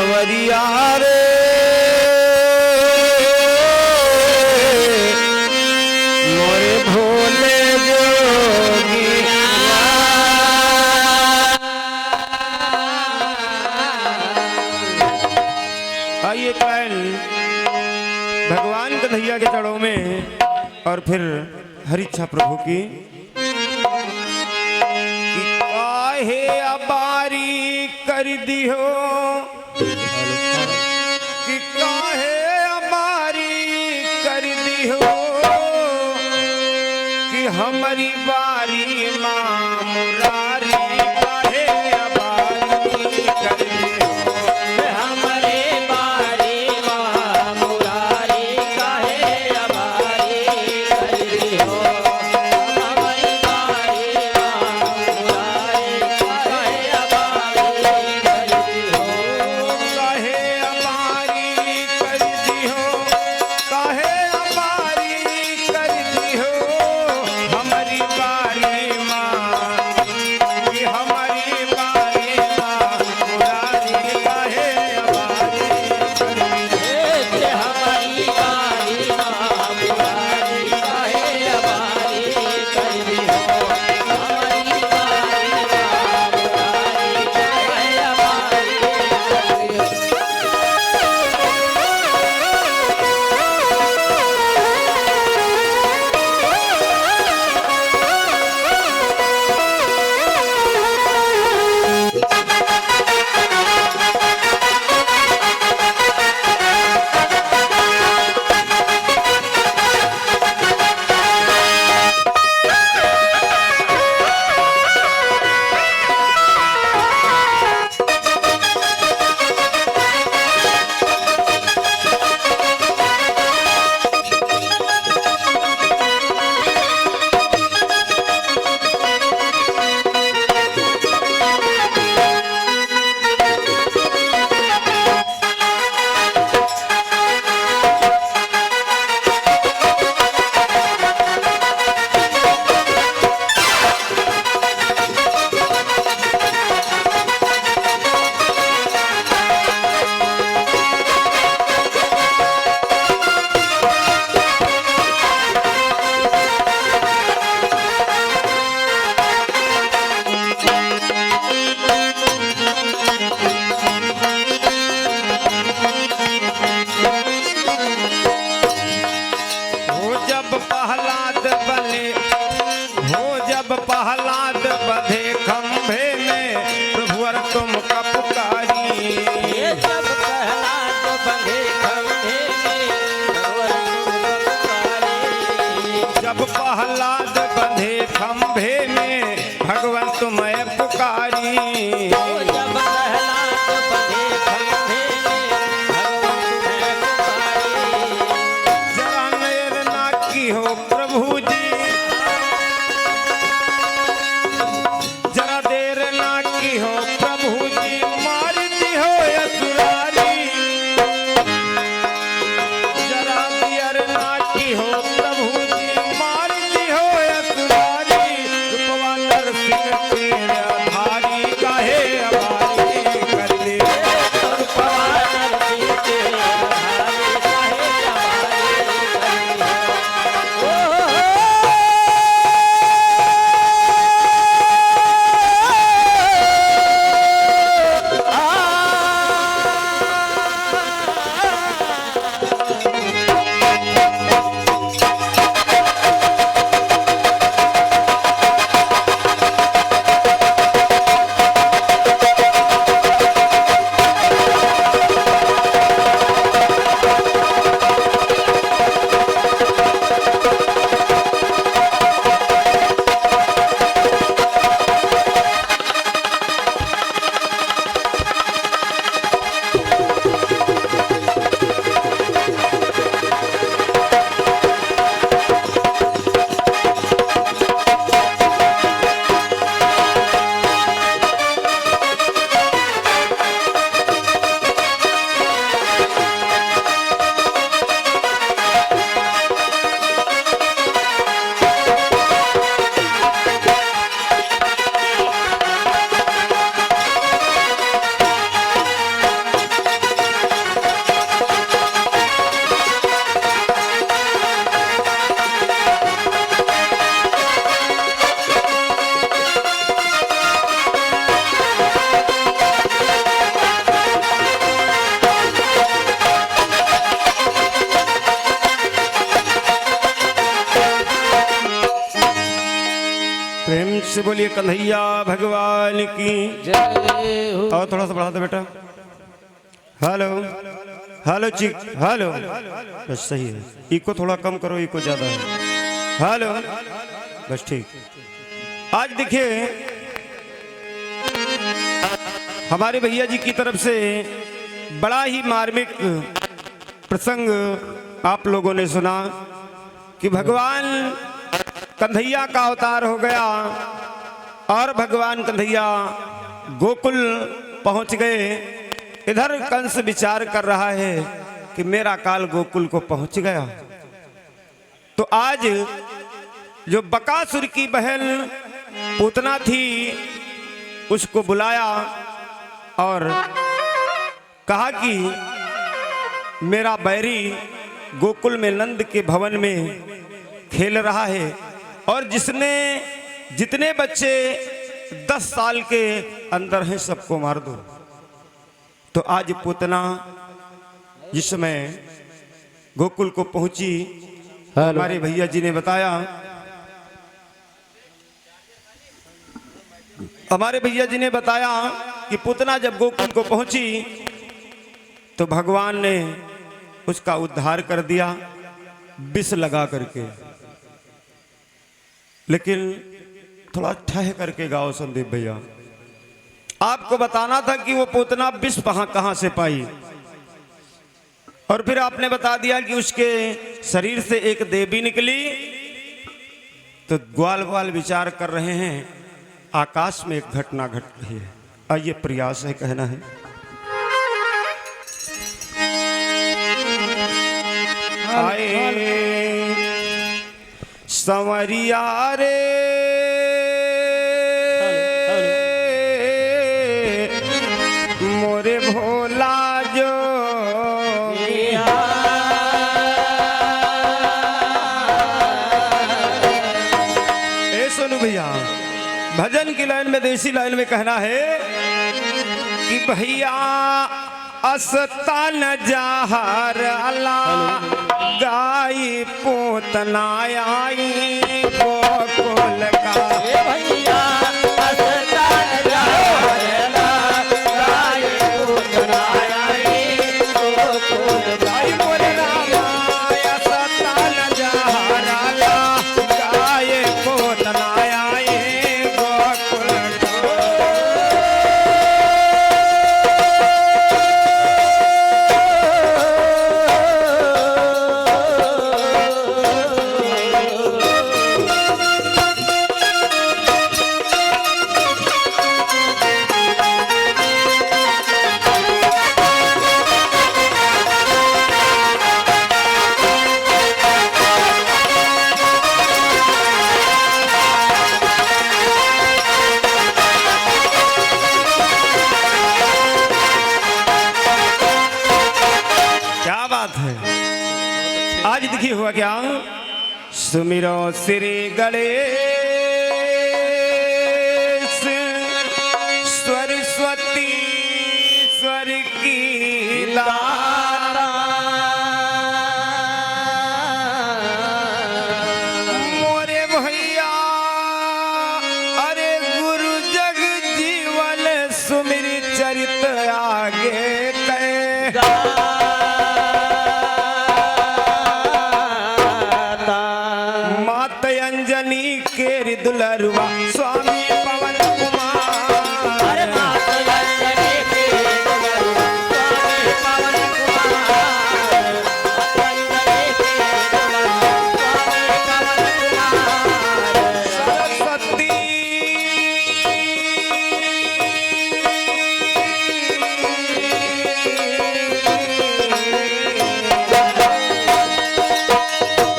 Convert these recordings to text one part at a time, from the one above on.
सवरिया रे मोरे भोले जोगी। आइए कल भगवान कन्हैया के चरणों में और फिर हरिच्छा प्रभु की काहे अबारी कर दियो कि काहे अबारी कर दियो कि हमारी बारी माँ मुरारी काहे अबारी कर दियो हमारे बारी माँ मुरारी काहे अबारी कर दियो हमारी बारी माँ मुरारी काहे अबारी कर दियो काहे अबारी कर दियो काहे अबारी कर दियो हमारी बारी माँ कि हमारी बारी माँ मुरारी काहे अबारी कर दियो हमारी बारी माँ मुरारी काहे अबारी कर दियो हमारी बारी माँ मुरारी काहे अबारी कर दियो। हो जब प्रहलाद बने हो जब प्रहलाद बधे खंभे में प्रभुवर तुम का पुकारी ये सब प्रहलाद बंधे खंभे में और तुम पुकारे। जब प्रहलाद बंधे खंभे में भगवान तुम्हें पुकारी ओ जब प्रहलाद बंधे खंभे में भगवान तुम्हें पुकारे। जरा नयर ना की हो प्रभु जी जरा देर ना की हो प्रभु जी मार दी हो असुरारी जरा देर ना की हो प्रभु जी मार दी हो असुरारी रूपवा से बोलिए कन्हैया भगवान की। जय हो। और थोड़ा सा बढ़ा दो बेटा। हेलो हेलो चिक हेलो, बस सही है। इको थोड़ा कम करो, इको ज्यादा है। हेलो, बस ठीक। आज देखिए हमारे भैया जी की तरफ से बड़ा ही मार्मिक प्रसंग आप लोगों ने सुना कि भगवान कन्हैया का अवतार हो गया और भगवान कन्हैया गोकुल पहुंच गए। इधर कंस विचार कर रहा है कि मेरा काल गोकुल को पहुंच गया। तो आज जो बकासुर की बहन पूतना थी उसको बुलाया और कहा कि मेरा बैरी गोकुल में नंद के भवन में खेल रहा है और जितने बच्चे 10 साल के अंदर हैं सबको मार दो। तो आज पूतना जिस समय गोकुल को पहुंची, हमारे भैया जी ने बताया, कि पूतना जब गोकुल को पहुंची तो भगवान ने उसका उद्धार कर दिया विष लगा करके। लेकिन थोड़ा ठह करके गाओ संदीप भैया। आपको बताना था कि वो पूतना विष कहां से पाई, और फिर आपने बता दिया कि उसके शरीर से एक देवी निकली। तो ग्वाल ग्वाल विचार कर रहे हैं, आकाश में एक घटना घट रही है। आइए प्रयास है कहना है। आए संवरिया रे मोरे भोला जो सुनो भैया, भजन की लाइन में, देसी लाइन में कहना है कि भैया अस्तान जहर अला गाई पोतना आई गोकुल का। भैया अस्तान जहर अला गाई पोतना आई गोकुल का। बोले रामा अस्तान जहर अला गाई पोतना आई गोकुल का। आज देखिए हुआ क्या, सुमिरो श्री गणेश सरस्वती स्वर की लाला। मोरे भैया अरे गुरु जग जीवन सुमिर चरित आगे कहे। दुलरुआ स्वामी पवन कुमार, सरस्वती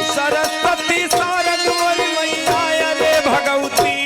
सरस्वती शारद मोरी मैया रे भगवती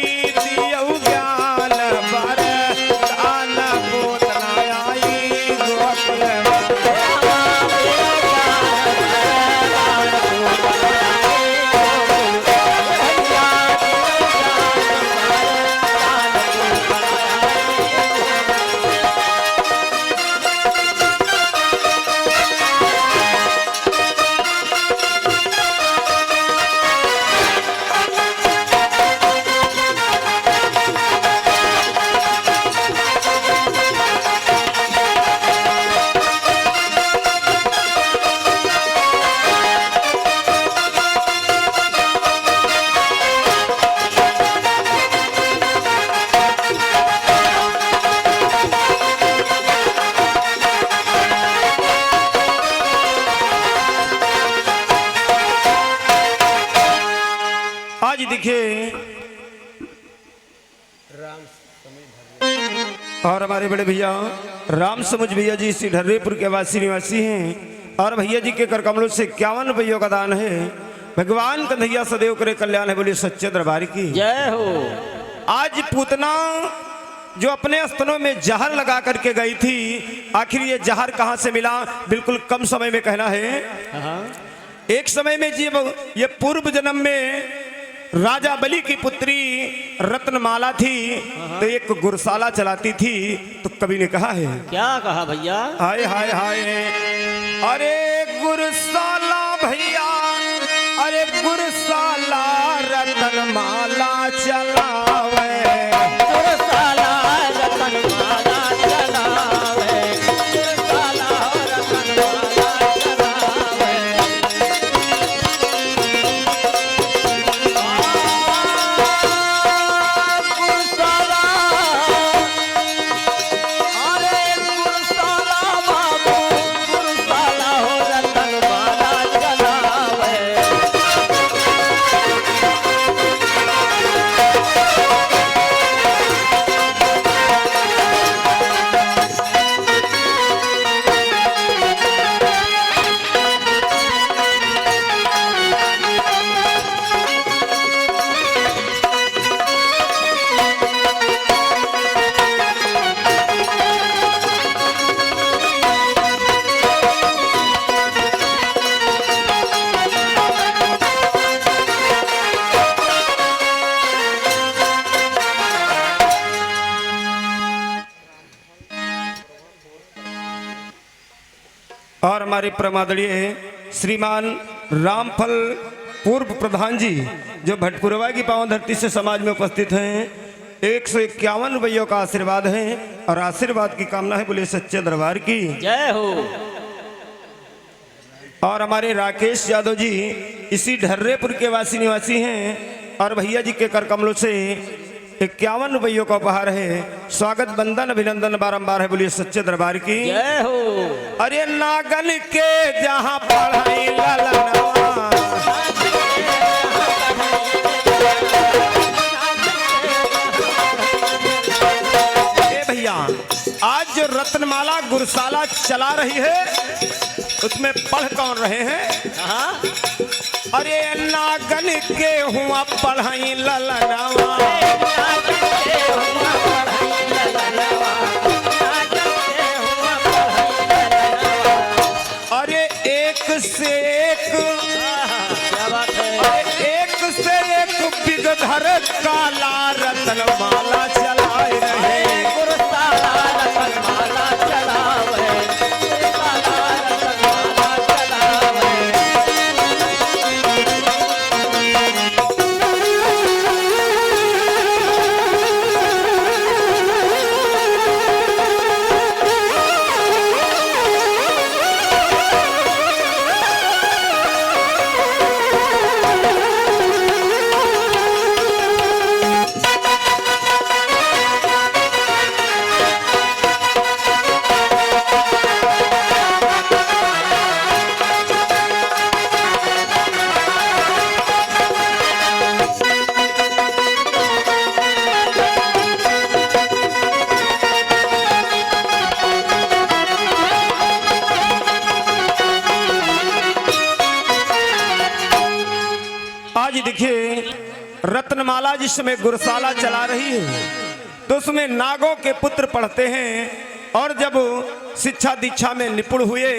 देखिए और हमारे बड़े भैया राम समुझ भैया जी इसी ढर्रेपुर के वासी निवासी हैं और भैया जी के कर कमलों से 51 रुपयों का दान है। भगवान कन्हैया सदैव करे कल्याण है, बोले सच्चे दरबार की जय हो। आज पूतना जो अपने स्तनों में जहर लगा करके गई थी, आखिर ये जहर कहां से मिला, बिल्कुल कम समय में कहना है। एक समय में जब ये पूर्व जन्म में राजा बलि की पुत्री रत्नमाला थी तो एक गुरशाला चलाती थी, तो कवि ने कहा है, क्या कहा भैया? हाय हाय हाय, अरे गुरशाला भैया, अरे गुरशाला रत्नमाला चलावे, गुरशाला रत्नमाला चलावे, गुरशाला रत्नमाला चलावे। गुरशाला, अरे गुरशाला बाबू, गुरशाला हो रत्नमाला चलावे। और हमारे परमादरणीय श्रीमान रामफल पूर्व प्रधान जी जो भटपुरवा की पावन धरती से समाज में उपस्थित हैं, 151 रुपयों का आशीर्वाद है और आशीर्वाद की कामना है, बोले सच्चे दरबार की जय हो। और हमारे राकेश यादव जी इसी ढर्रेपुर के वासी निवासी हैं और भैया जी के कर कमलों से 51 रुपयों का उपहार है। स्वागत बंदन अभिनंदन बारंबार है, बोलिए सच्चे दरबार की जय हो। अरे नागन के जहां पढ़ाई ललनवा, ए भैया आज जो रत्नमाला गुरशाला चला रही है उसमें पढ़ कौन रहे हैं? हाँ? अरे नागन के हुआ पढ़ाई ललनवा, अरे एक से एक, क्या बात है? अरे एक से एक बिगधर काला रत्नमाला चलाए रहे। गुरशाला रत्नमाला चलावे, गुरशाला रत्नमाला चलावे। आज देखिए रत्नमाला जिस समय गुरशाला चला रही है तो उसमें नागों के पुत्र पढ़ते हैं और जब शिक्षा दीक्षा में निपुण हुए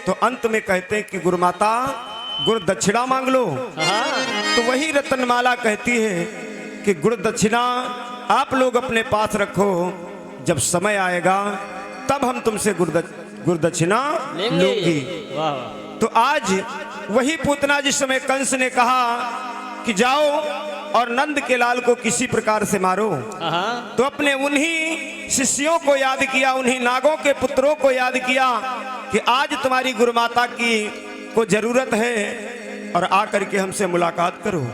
तो अंत में कहते हैं कि गुरुमाता गुरु दक्षिणा मांग लो। तो वही रत्नमाला कहती है कि गुरु दक्षिणा आप लोग अपने पास रखो, जब समय आएगा तब हम तुमसे गुरु दक्षिणा लूंगी। वाह वाह। तो आज वही पूतना जिस समय कंस ने कहा कि जाओ और नंद के लाल को किसी प्रकार से मारो, हाँ? तो अपने उन्हीं शिष्यों को याद किया, उन्हीं नागों के पुत्रों को याद किया कि आज तुम्हारी गुरुमाता की को जरूरत है और आकर के हमसे मुलाकात करो।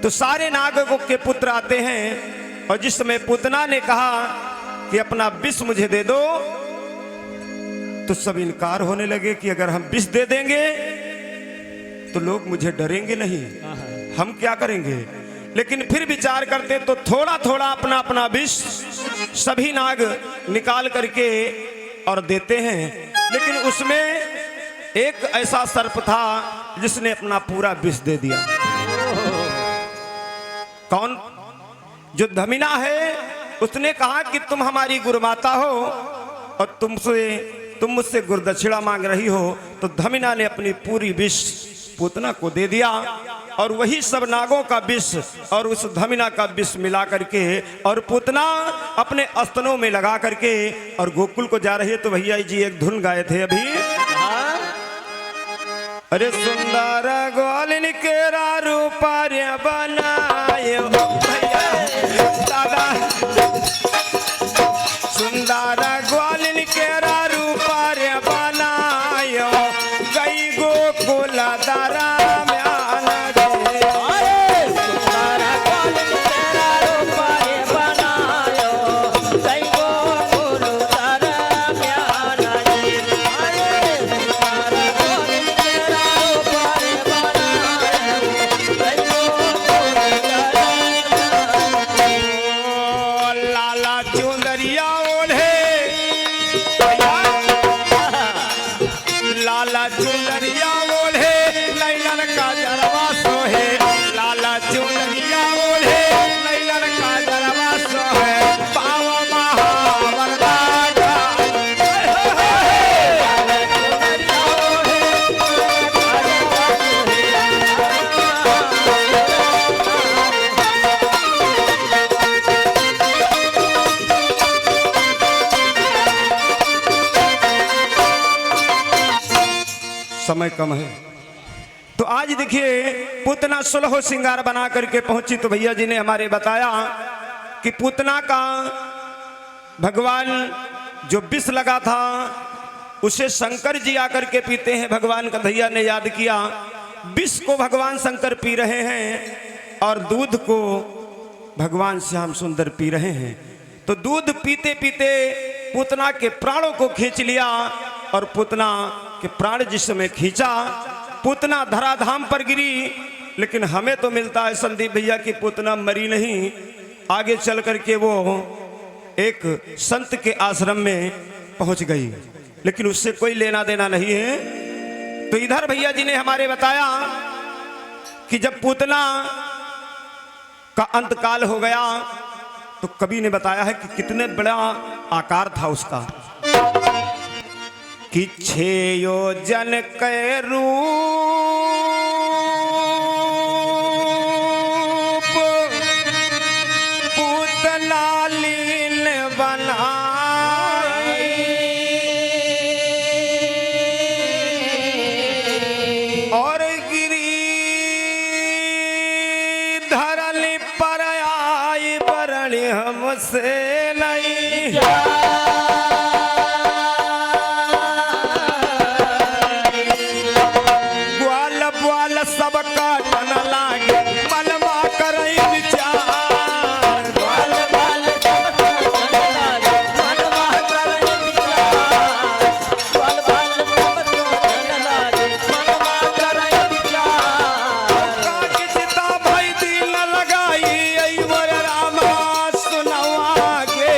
तो सारे नागों के पुत्र आते हैं और जिस समय पूतना ने कहा कि अपना विष मुझे दे दो तो सब इनकार होने लगे कि अगर हम विष दे देंगे तो लोग मुझे डरेंगे नहीं, हम क्या करेंगे। लेकिन फिर विचार करते तो थोड़ा थोड़ा अपना अपना विष सभी नाग निकाल करके और देते हैं। लेकिन उसमें एक ऐसा सर्प था जिसने अपना पूरा विष दे दिया। कौन? जो धमिना है, उसने कहा कि तुम हमारी गुरुमाता हो और तुम मुझसे गुरुदक्षिणा मांग रही हो। तो धमिना ने अपनी पूरी विष पूतना को दे दिया और वही सब नागों का विष और उस धमिना का विष मिला करके और पूतना अपने स्तनों में लगा करके और गोकुल को जा रही है। तो भैया जी एक धुन गाए थे अभी, अरे सुंदर ग्वालिन केरा रूपार्य बनाए भैया दादा, सुंदर ग्वालिन केरा रूपार्य बनाए गई गोकुल दारा में आना दे। सुंदर ग्वालिन केरा रूपार्य बनायो गई गोकुल दारा में आना दे। सुंदर ग्वालिन केरा रूपार्य बनायो गई गोकुल दारा में आना दे। लाला चुंदरिया लाला चुनरिया ओढ़े लैलन का जरवा सोहे, लाला चुनरिया ओढ़े लैलन का जरवा सोहे, पाव महावरदा का समय कम है। तो आज देखिए पूतना 16 श्रृंगार बना करके पहुंची। तो भैया जी ने हमारे बताया कि पूतना का भगवान जो विष लगा था उसे शंकर जी आकर के पीते हैं। भगवान का भैया ने याद किया, विष को भगवान शंकर पी रहे हैं और दूध को भगवान श्याम सुंदर पी रहे हैं। तो दूध पीते पीते पूतना के प्राणों को खींच लिया और पूतना के प्राण जिस समय खींचा पूतना धराधाम पर गिरी। लेकिन हमें तो मिलता है संदीप भैया की पूतना मरी नहीं, आगे चल करके वो एक संत के आश्रम में पहुंच गई, लेकिन उससे कोई लेना देना नहीं है। तो इधर भैया जी ने हमारे बताया कि जब पूतना का अंतकाल हो गया तो कवि ने बताया है कि कितने बड़ा आकार था उसका कि 6 योजन के रूप पूतना लीन बनाई और गिरी धरली पर आई बरणी हमसे नहीं। सबका टन लागे मनवा करई विचार, बाल बाल सबका टन लागे मनवा करई विचार, बाल बाल सबका टन लागे मनवा करई विचार। काकी चिता भाई दिल लगाई आई वर रामा सुनवा के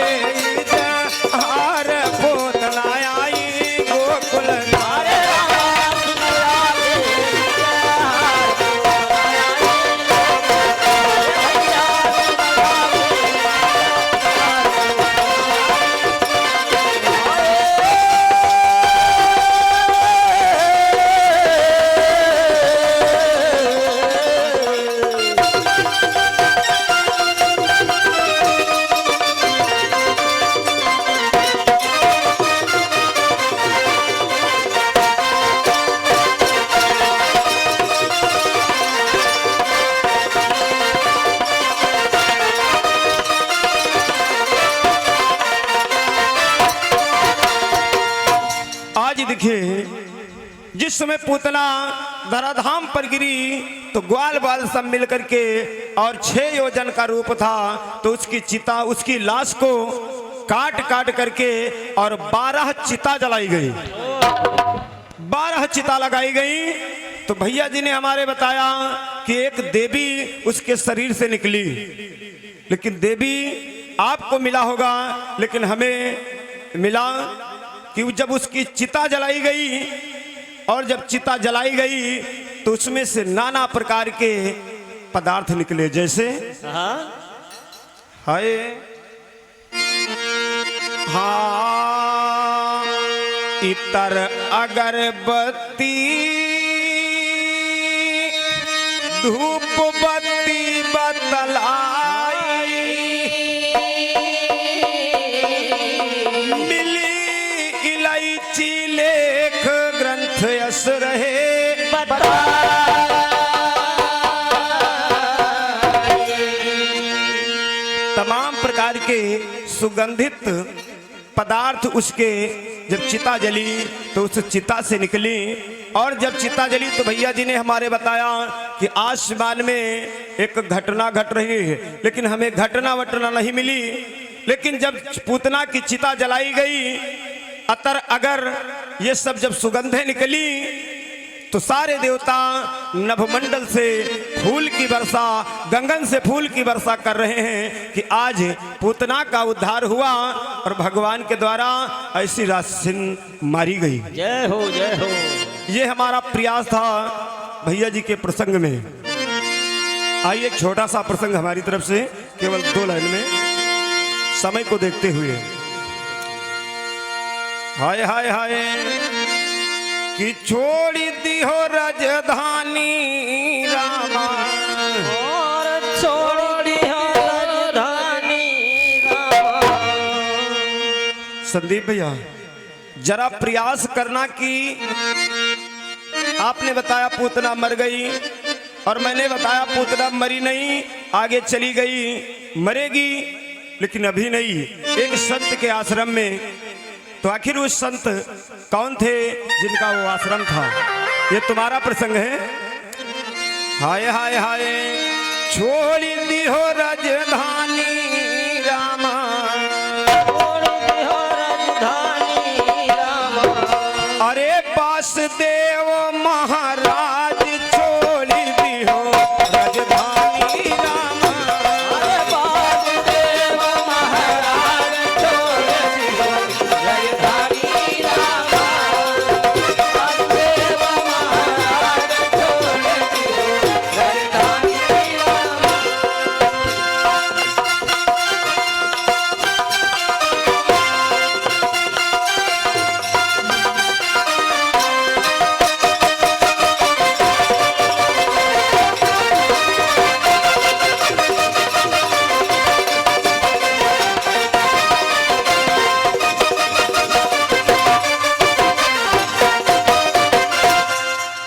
हार पूतना आई गोकुल हरे रामा सुनवा देखिए जिस समय पूतना धराधाम पर गिरी तो ग्वाल बाल सब मिल करके और 6 योजन का रूप था तो उसकी चिता उसकी लाश को काट काट करके और 12 चिता जलाई गई, 12 चिता लगाई गई तो भैया जी ने हमारे बताया कि एक देवी उसके शरीर से निकली, लेकिन देवी आपको मिला होगा, लेकिन हमें मिला कि जब उसकी चिता जलाई गई, और जब चिता जलाई गई तो उसमें से नाना प्रकार के पदार्थ निकले, जैसे हाय हाँ इतर अगरबत्ती धूप बत्ती बतलाई, मिली इलायची लेख ग्रंथ यस रहे तमाम प्रकार के सुगंधित पदार्थ उसके जब चिता जली तो उस चिता से निकली। और जब चिता जली तो भैया जी ने हमारे बताया कि आसमान में एक घटना घट रही है, लेकिन हमें घटना वटना नहीं मिली। लेकिन जब पूतना की चिता जलाई गई, अतर अगर ये सब जब सुगंधें निकली तो सारे देवता नभमंडल से फूल की वर्षा, गंगन से फूल की वर्षा कर रहे हैं कि आज पूतना का उद्धार हुआ और भगवान के द्वारा ऐसी रासिन मारी गई। जय हो जय हो। ये हमारा प्रयास था भैया जी के प्रसंग में। आइए एक छोटा सा प्रसंग हमारी तरफ से, केवल 2 लाइन में, समय को देखते हुए। हाय हाय हाय कि छोड़ी दी हो राजधानी रामा, और छोड़ी हो राजधानी रामा। संदीप भैया जरा प्रयास करना कि आपने बताया पूतना मर गई, और मैंने बताया पूतना मरी नहीं, आगे चली गई, मरेगी लेकिन अभी नहीं, एक संत के आश्रम में। तो आखिर उस संत कौन थे जिनका वो आश्रम था? ये तुम्हारा प्रसंग है। हाय हाय हाय छोड़ दी हो राजधानी रामा, छोड़ दी हो राजधानी रामा। अरे वासुदेव महाराज छोड़ दी हो राजधानी रामा। अरे वासुदेव महाराज छोड़ दी हो राजधानी रामा। वासुदेव महाराज छोड़ दी हो राजधानी रामा।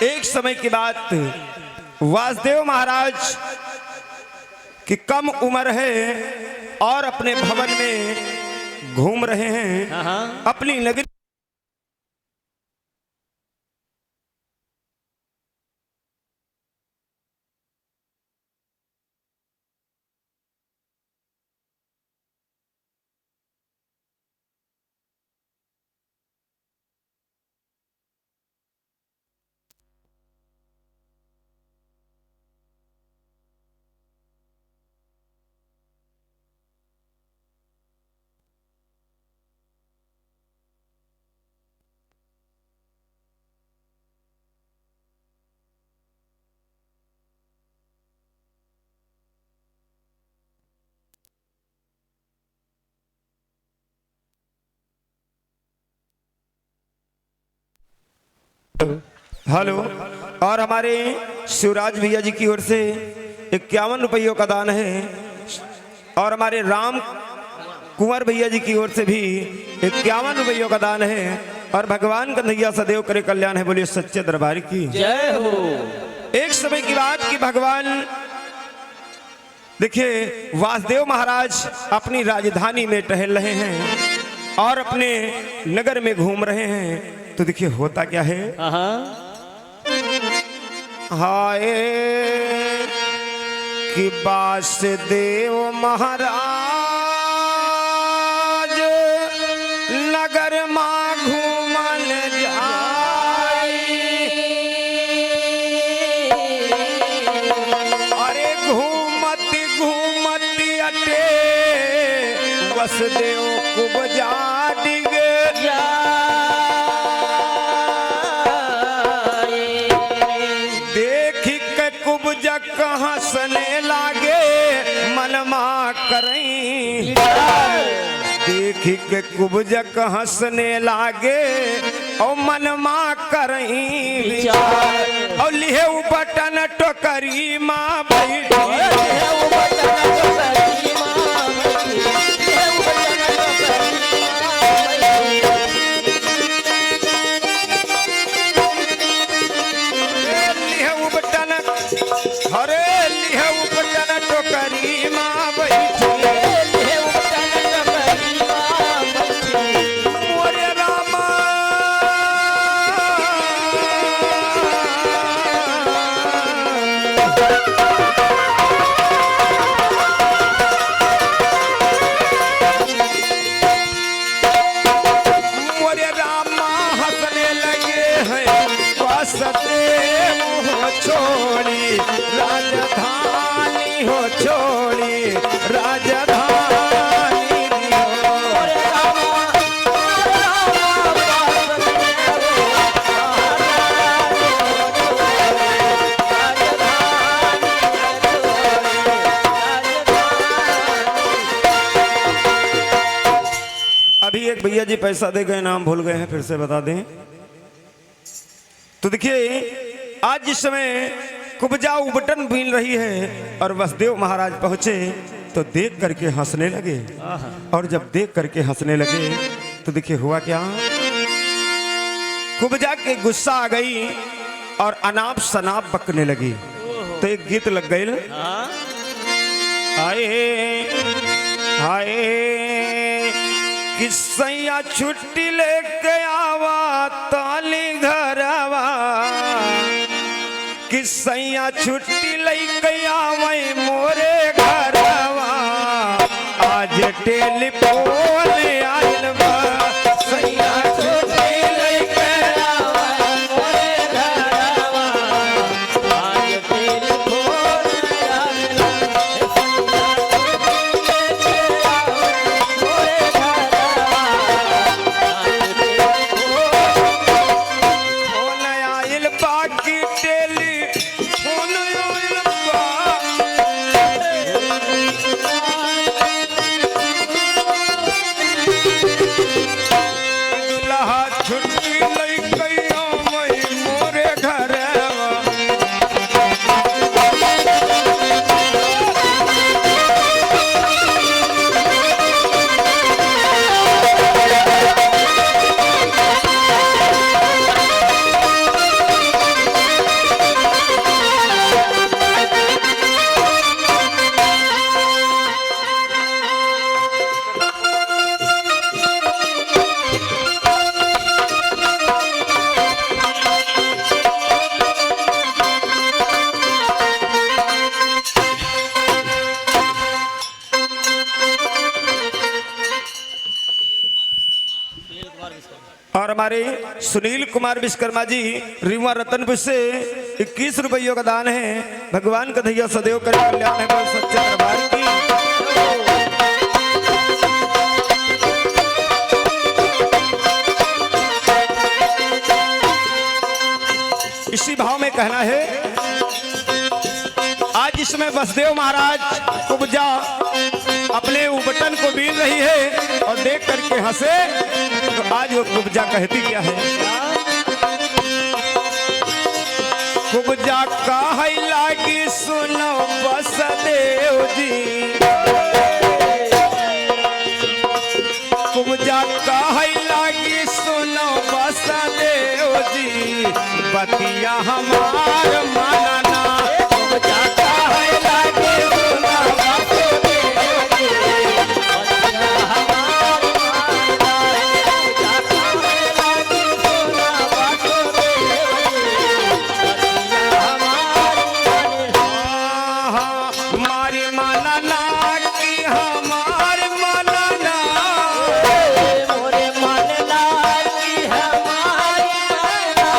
एक समय की बात, वासुदेव महाराज की कम उम्र है और अपने भवन में घूम रहे हैं अपनी नगरी। हेलो। और हमारे शिवराज भैया जी की ओर से 51 रुपयों का दान है, और हमारे राम कुंवर भैया जी की ओर से भी 51 रुपयों का दान है। और भगवान कन्हैया सदैव करे कल्याण है, बोलिए सच्चे दरबार की जय हो। एक समय की बात कि भगवान देखिए वासुदेव महाराज अपनी राजधानी में टहल रहे हैं और अपने नगर में घूम रहे हैं। तो देखिए होता क्या है, हाय कि वासुदेव महाराज नगर माँ घूमल जाई, वसुदेव कुबजा डिगे देखी के कुबजा हंसने लागे मनमा करई देखी के कुबजक हंसने लागे और मनमा करई और लिहे बटन टोकरी माँ बैठी लिहे बटन हरे लिहे बटन टोकरी माँ बैठी मोरे रामा मोरे रामा हंसने लगे हैं वसुदेव हो छोड़ी राजधानी हो छोड़ी राजधानी दियो। अभी एक भैया जी पैसा दे गए, नाम भूल गए हैं, फिर से बता दें। तो देखिए आज जिस समय कुबजा उबटन बीन रही है और वसुदेव महाराज पहुंचे तो देख करके हंसने लगे। और जब देख करके हंसने लगे तो देखिए हुआ क्या, कुबजा के गुस्सा आ गई और अनाप शनाप बकने लगी। तो एक गीत लग गई, आए आए किसैया छुट्टी लेके आवा ताली घरवा किसैया छुट्टी लेके आवे मोरे घरवा आज टेलीफोन आइल बा सैया छुट्टी लेके आवे मोरे घरवा आज टेलीफोन आइल फोन आइल बाकी टेलीफोन आइल बा दुल्हा छुट्टी लेके आवे मोरे घरवा और हमारे सुनील कुमार विश्वकर्मा जी रीवा रतनपुर से 21 रुपयों का दान है। भगवान का धैया सदैव करे कल्याण है बोल सच्चे दरबार की। इसी भाव में कहना है, आज इसमें वसुदेव महाराज कुबजा अपने उबटन को बीन रही है और देख करके हंसे तो आज वो कुबजा कहती क्या है, कुबजा कह लागी सुनो वसुदेव जी कुबजा कह लागी सुनो वसुदेव जी बतिया हमार मानना कुबजा कह लागी सुनो वसुदेव जी बतिया हमार मारी मानना की हमार मानना मोरे मानना की हमार मानना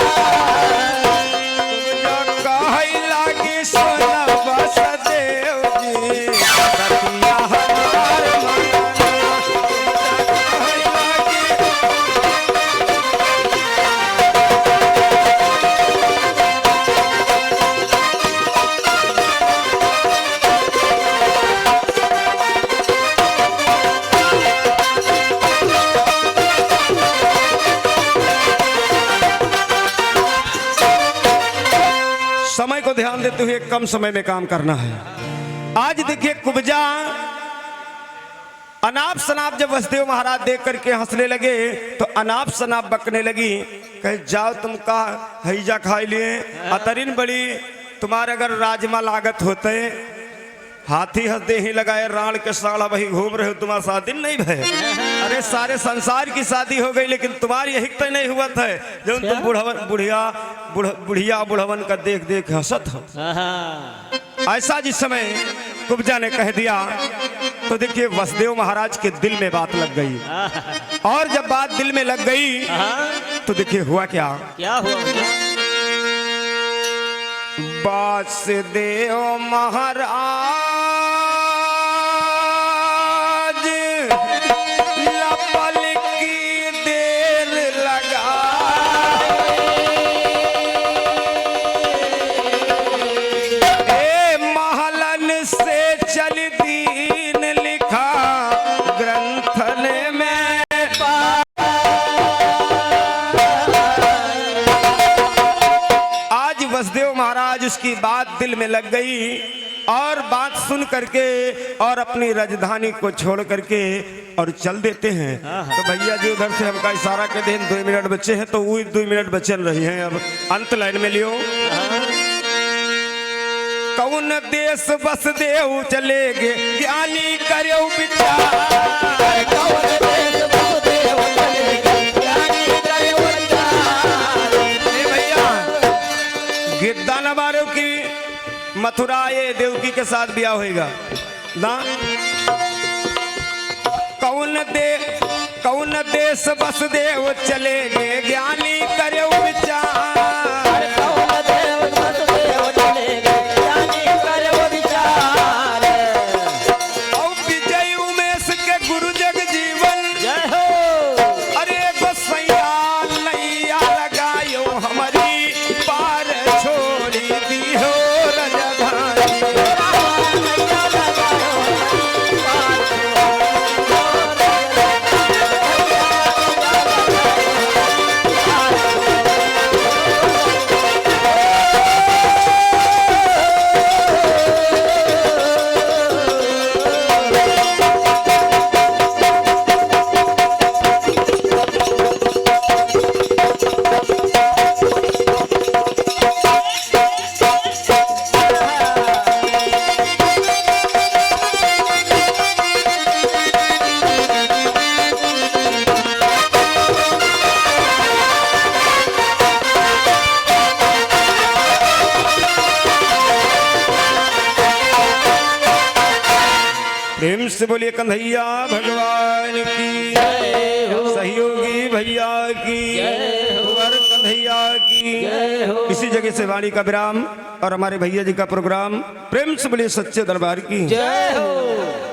समय को ध्यान देते हुए कम समय में काम करना है। आज देखिए कुब्जा अनाप शनाप जब वसुदेव महाराज देख करके हंसने लगे तो अनाप शनाप बकने लगी, कहे जाओ तुम का हैजा खाई लिए, अतरिन बड़ी तुम्हारे अगर राजमा लागत होते, हाथी हंसदे ही लगाए राण के साड़ा वही घूम रहे हो, तुम्हारा शादी नहीं भय। अरे सारे संसार की शादी हो गई लेकिन तुम्हारी यही तय नहीं हुआ था जो तुम बुढ़िया बुढ़वन का देख देख हंसत हो। ऐसा जिस समय कुब्जा ने कह दिया तो देखिए वसुदेव महाराज के दिल में बात लग गई, और जब बात दिल में लग गई तो देखिए हुआ क्या। क्या हुआ? वासुदेव महाराज लपल की देर लगा, महलन से चल दीन लिखा ग्रंथन में। आज वसुदेव महाराज उसकी बात दिल में लग गई और बात सुन करके और अपनी राजधानी को छोड़ करके और चल देते हैं। तो भैया जी उधर से हमका इशारा के दें 2 मिनट बचे हैं, तो वही 2 मिनट बचल रही हैं। अब अंत लाइन में लियो। कौन देश वसुदेव चले गे ज्ञानी करो विचार, कौन देश वसुदेव चले गे ज्ञानी करो विचार। भैया गिद्दा न मारो की मथुरा ये देवकी के साथ ब्याह होएगा ना। कौन देश वसुदेव चले गे ज्ञानी करो विचार, कौन देश वसुदेव चले गे ज्ञानी करो विचार। और विजय उमेश के गुरु जग जीवन जय हो। अरे गोसैया नैया लगायो हमारी पार छोड़ी दी हो राजधानी। प्रेम से बोलिए कन्हैया भगवान की, सहयोगी भैया की, वर कन्हैया की। इसी जगह से वाणी का विराम और हमारे भैया जी का प्रोग्राम। प्रेम से बोलिए सच्चे दरबार की जय हो।